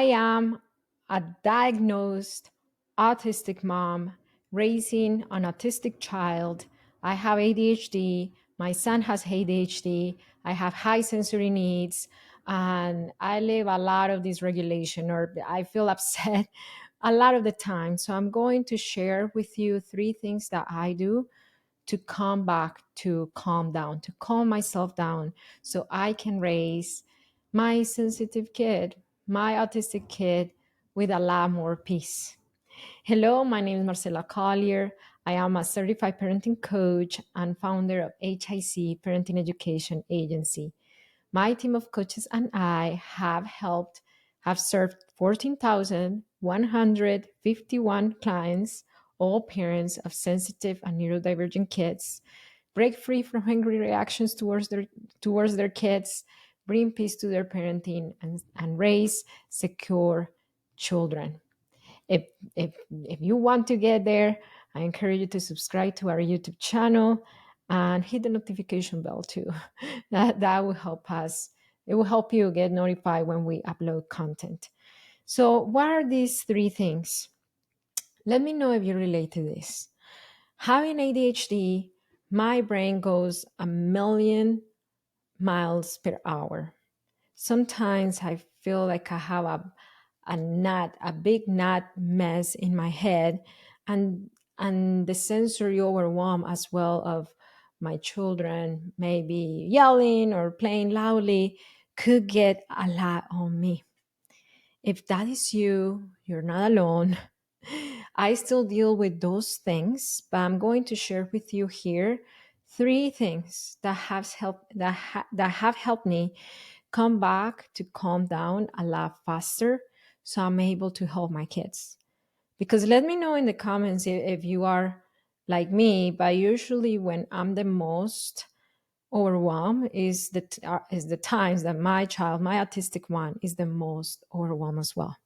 am a diagnosed autistic mom raising an autistic child. I have ADHD. My son has ADHD. I have high sensory needs. And I live a lot of dysregulation, or I feel upset a lot of the time. So I'm going to share with you three things that I do to come back to calm down, to calm myself down so I can raise my sensitive kid, my autistic kid, with a lot more peace. Hello, my name is Marcela Collier. I am a certified parenting coach and founder of HIC Parenting Education Agency. My team of coaches and I have served 14,151 clients, all parents of sensitive and neurodivergent kids, break free from angry reactions towards their kids, bring peace to their parenting, and raise secure children. If, if you want to get there, I encourage you to subscribe to our YouTube channel and hit the notification bell too. That will help us. It will help you get notified when we upload content. So, what are these three things? Let me know if you relate to this. Having ADHD, my brain goes a million miles per hour. Sometimes I feel like I have a big knot mess in my head, and the sensory overwhelm as well of my children maybe yelling or playing loudly could get a lot on me. If that is you, you're not alone. I still deal with those things, but I'm going to share with you here three things that have helped me come back to calm down a lot faster so I'm able to help my kids. Because let me know in the comments if you are like me, but usually when I'm the most overwhelmed is the times that my child, my autistic one, is the most overwhelmed as well.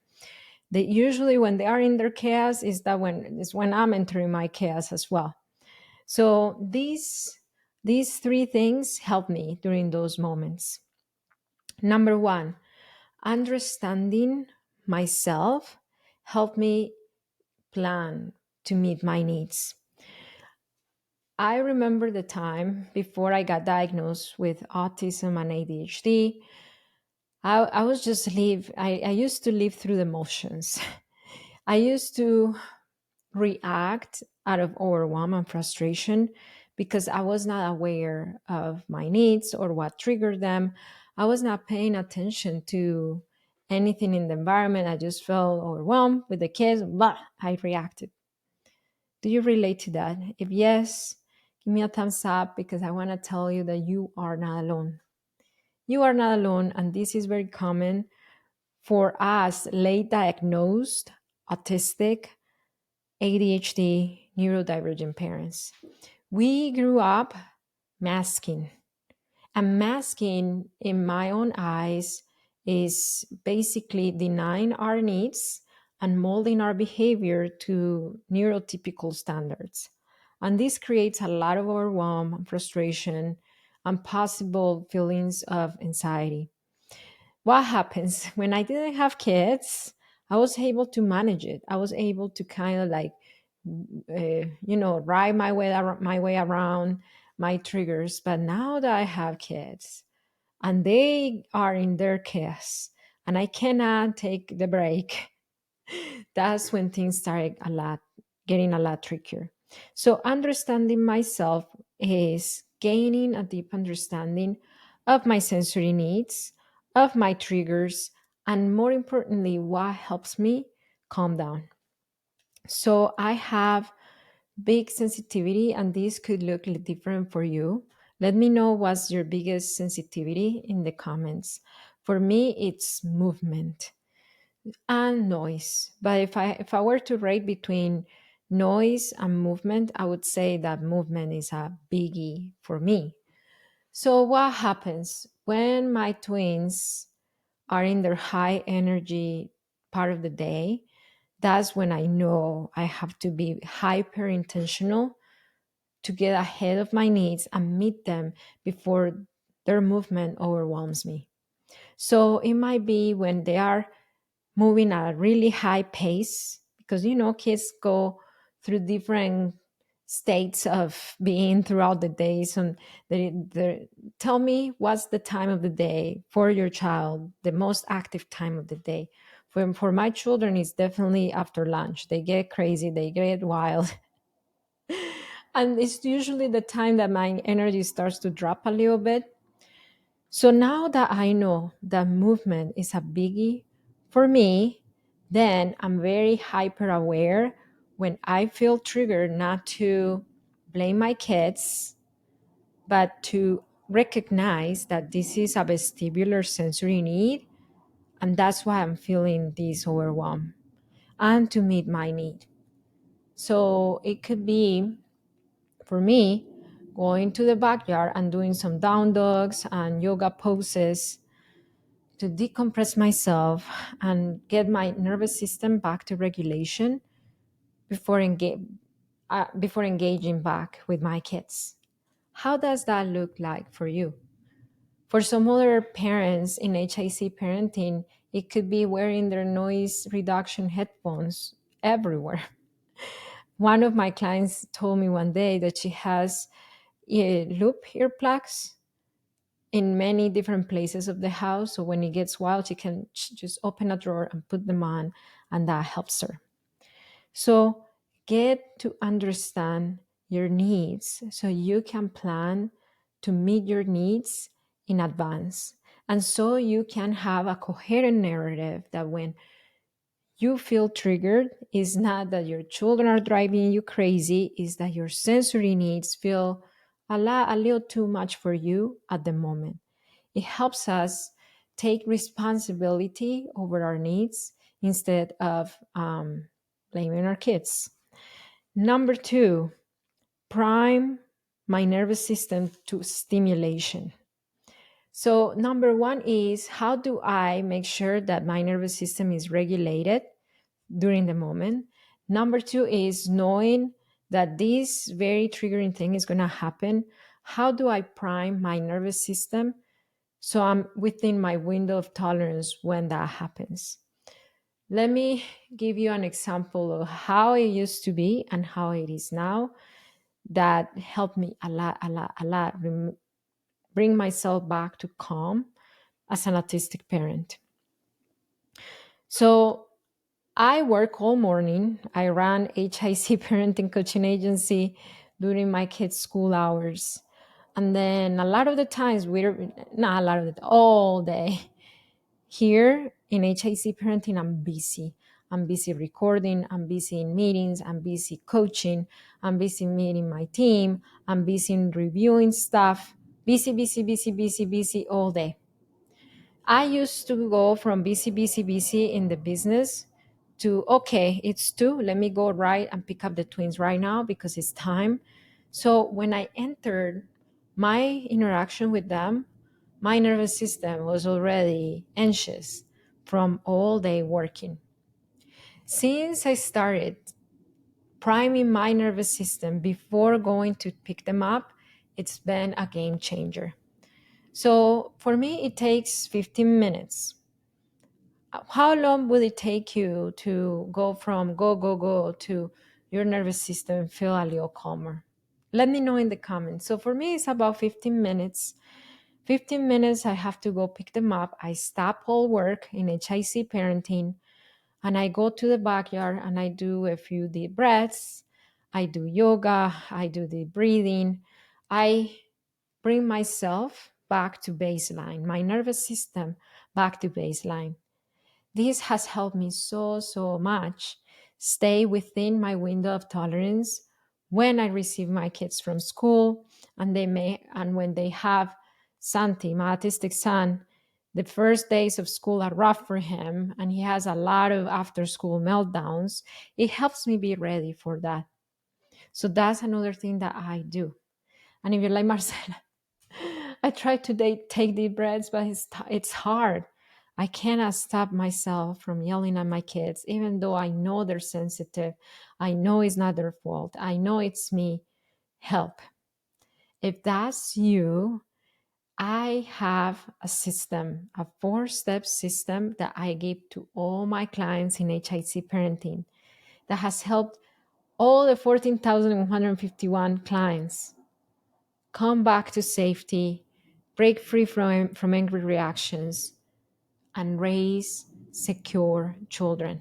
They usually when they are in their chaos is when I'm entering my chaos as well. So these three things help me during those moments. Number one, understanding myself helped me plan to meet my needs. I remember the time before I got diagnosed with autism and ADHD. I was just I used to live through the motions. I used to react out of overwhelm and frustration because I was not aware of my needs or what triggered them. I was not paying attention to anything in the environment. I just felt overwhelmed with the kids, but I reacted. Do you relate to that? If yes, give me a thumbs up because I want to tell you that you are not alone. You are not alone, and this is very common for us late diagnosed autistic ADHD, neurodivergent parents. We grew up masking. And masking, in my own eyes, is basically denying our needs and molding our behavior to neurotypical standards. And this creates a lot of overwhelm and frustration and possible feelings of anxiety. What happens when I didn't have kids? I was able to manage it. I was able to kind of like, ride my way around my triggers. But now that I have kids and they are in their chaos and I cannot take the break, that's when things start getting a lot trickier. So understanding myself is gaining a deep understanding of my sensory needs, of my triggers, and more importantly, what helps me calm down. So I have big sensitivity, and this could look different for you. Let me know what's your biggest sensitivity in the comments. For me, it's movement and noise. But if I were to rate between noise and movement, I would say that movement is a biggie for me. So what happens when my twins are in their high energy part of the day? That's when I know I have to be hyper intentional to get ahead of my needs and meet them before their movement overwhelms me. So it might be when they are moving at a really high pace, because kids go through different states of being throughout the day. So tell me, what's the time of the day for your child, the most active time of the day? For my children, it's definitely after lunch. They get crazy, they get wild. And it's usually the time that my energy starts to drop a little bit. So now that I know that movement is a biggie for me, then I'm very hyper aware when I feel triggered, not to blame my kids, but to recognize that this is a vestibular sensory need, and that's why I'm feeling this overwhelm, and to meet my need. So it could be, for me, going to the backyard and doing some down dogs and yoga poses to decompress myself and get my nervous system back to regulation before, before engaging back with my kids. How does that look like for you? For some other parents in HIC parenting, it could be wearing their noise reduction headphones everywhere. One of my clients told me one day that she has loop earplugs in many different places of the house. So when it gets wild, she can just open a drawer and put them on, and that helps her. So get to understand your needs so you can plan to meet your needs in advance. And so you can have a coherent narrative that when you feel triggered, is not that your children are driving you crazy, is that your sensory needs feel a little too much for you at the moment. It helps us take responsibility over our needs instead of blaming our kids. Number two, prime my nervous system to stimulation. So, number one is, how do I make sure that my nervous system is regulated during the moment? Number two is knowing that this very triggering thing is going to happen. How do I prime my nervous system so I'm within my window of tolerance when that happens? Let me give you an example of how it used to be and how it is now, that helped me a lot, bring myself back to calm as an autistic parent. So I work all morning. I ran HIC Parenting Coaching Agency during my kids' school hours. And then a lot of the times, not a lot of the, all day, here in HIC Parenting, I'm busy. I'm busy recording. I'm busy in meetings. I'm busy coaching. I'm busy meeting my team. I'm busy in reviewing stuff. Busy, busy, busy, busy, busy all day. I used to go from busy, busy, busy in the business to, okay, it's 2. Let me go right and pick up the twins right now because it's time. So when I entered my interaction with them, my nervous system was already anxious from all day working. Since I started priming my nervous system before going to pick them up, it's been a game changer. So for me, it takes 15 minutes. How long would it take you to go from go, go, go to your nervous system feel a little calmer? Let me know in the comments. So for me, it's about 15 minutes. 15 minutes, I have to go pick them up. I stop all work in HIC parenting and I go to the backyard and I do a few deep breaths. I do yoga. I do the breathing. I bring myself back to baseline, my nervous system back to baseline. This has helped me so much stay within my window of tolerance when I receive my kids from school, and when they have Santi, my autistic son. The first days of school are rough for him and he has a lot of after school meltdowns. It helps me be ready for that. So that's another thing that I do. And if you're like Marcela, I try to take deep breaths, but it's hard. I cannot stop myself from yelling at my kids, even though I know they're sensitive. I know it's not their fault. I know it's me. Help. If that's you, I have a system, a 4-step system that I give to all my clients in HIC Parenting that has helped all the 14,151 clients come back to safety, break free from angry reactions, and raise secure children.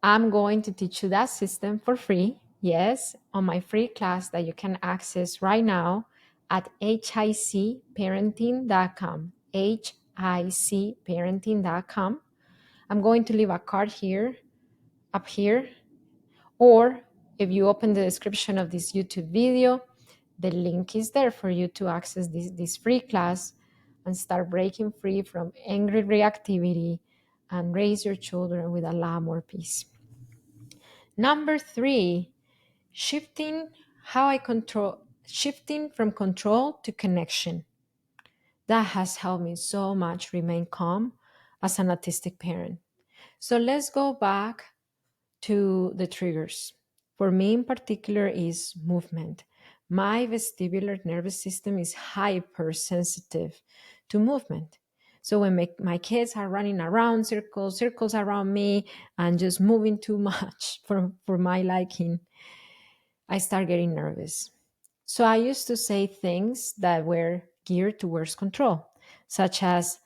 I'm going to teach you that system for free, yes, on my free class that you can access right now at hicparenting.com. hicparenting.com. I'm going to leave a card here, up here, or if you open the description of this YouTube video, the link is there for you to access this free class and start breaking free from angry reactivity and raise your children with a lot more peace. Number 3, shifting from control to connection. That has helped me so much remain calm as an autistic parent. So let's go back to the triggers. For me in particular is movement. My vestibular nervous system is hypersensitive to movement. So when my kids are running around circles around me and just moving too much for my liking, I start getting nervous. So I used to say things that were geared towards control, such as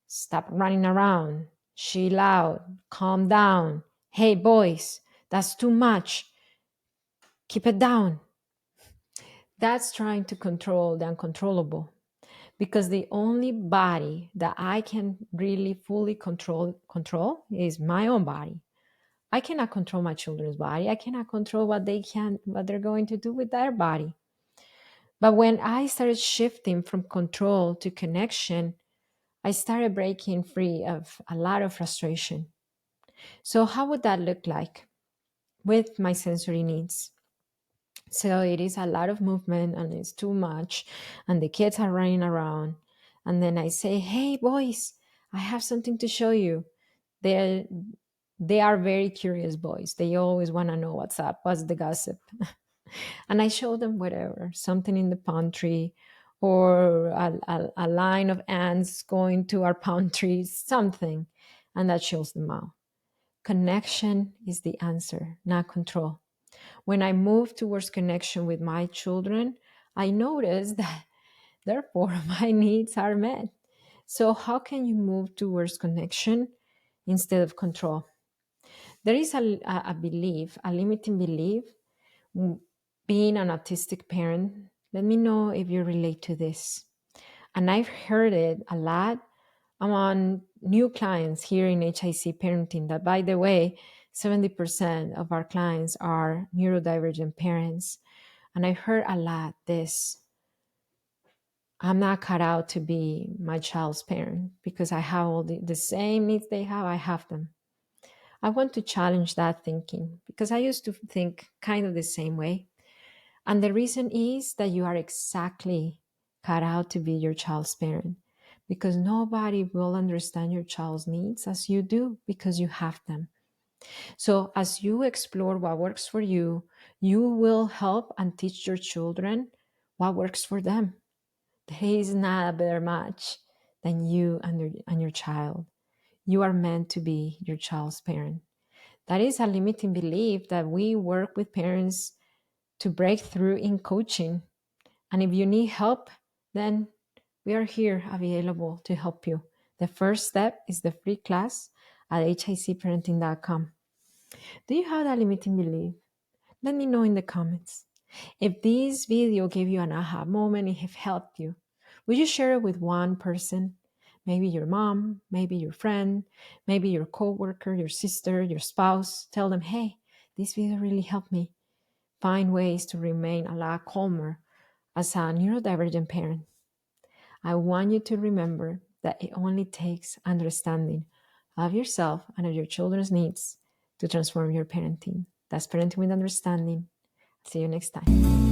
stop running around, chill out, calm down, hey boys, that's too much, keep it down. That's trying to control the uncontrollable, because the only body that I can really fully control is my own body. I cannot control my children's body. I cannot control what they're going to do with their body. But when I started shifting from control to connection, I started breaking free of a lot of frustration. So how would that look like with my sensory needs? So it is a lot of movement and it's too much and the kids are running around. And then I say, hey boys, I have something to show you. They're, they are very curious boys. They always want to know what's up, what's the gossip. And I show them whatever, something in the pantry or a line of ants going to our pantry, something. And that shows them out. Connection is the answer, not control. When I move towards connection with my children, I notice that therefore my needs are met. So how can you move towards connection instead of control? There is a belief, a limiting belief, being an autistic parent. Let me know if you relate to this. And I've heard it a lot among new clients here in HIC Parenting, that, by the way, 70% of our clients are neurodivergent parents. And I heard a lot this: I'm not cut out to be my child's parent because I have all the same needs they have, I have them. I want to challenge that thinking because I used to think kind of the same way. And the reason is that you are exactly cut out to be your child's parent, because nobody will understand your child's needs as you do because you have them. So as you explore what works for you, you will help and teach your children what works for them. There is not a better match than you and your child. You are meant to be your child's parent. That is a limiting belief that we work with parents to break through in coaching. And if you need help, then we are here available to help you. The first step is the free class at hicparenting.com. Do you have that limiting belief? Let me know in the comments. If this video gave you an aha moment, it have helped you, would you share it with one person? Maybe your mom, maybe your friend, maybe your coworker, your sister, your spouse. Tell them, hey, this video really helped me find ways to remain a lot calmer as a neurodivergent parent. I want you to remember that it only takes understanding of yourself and of your children's needs to transform your parenting. That's Parenting with Understanding. See you next time.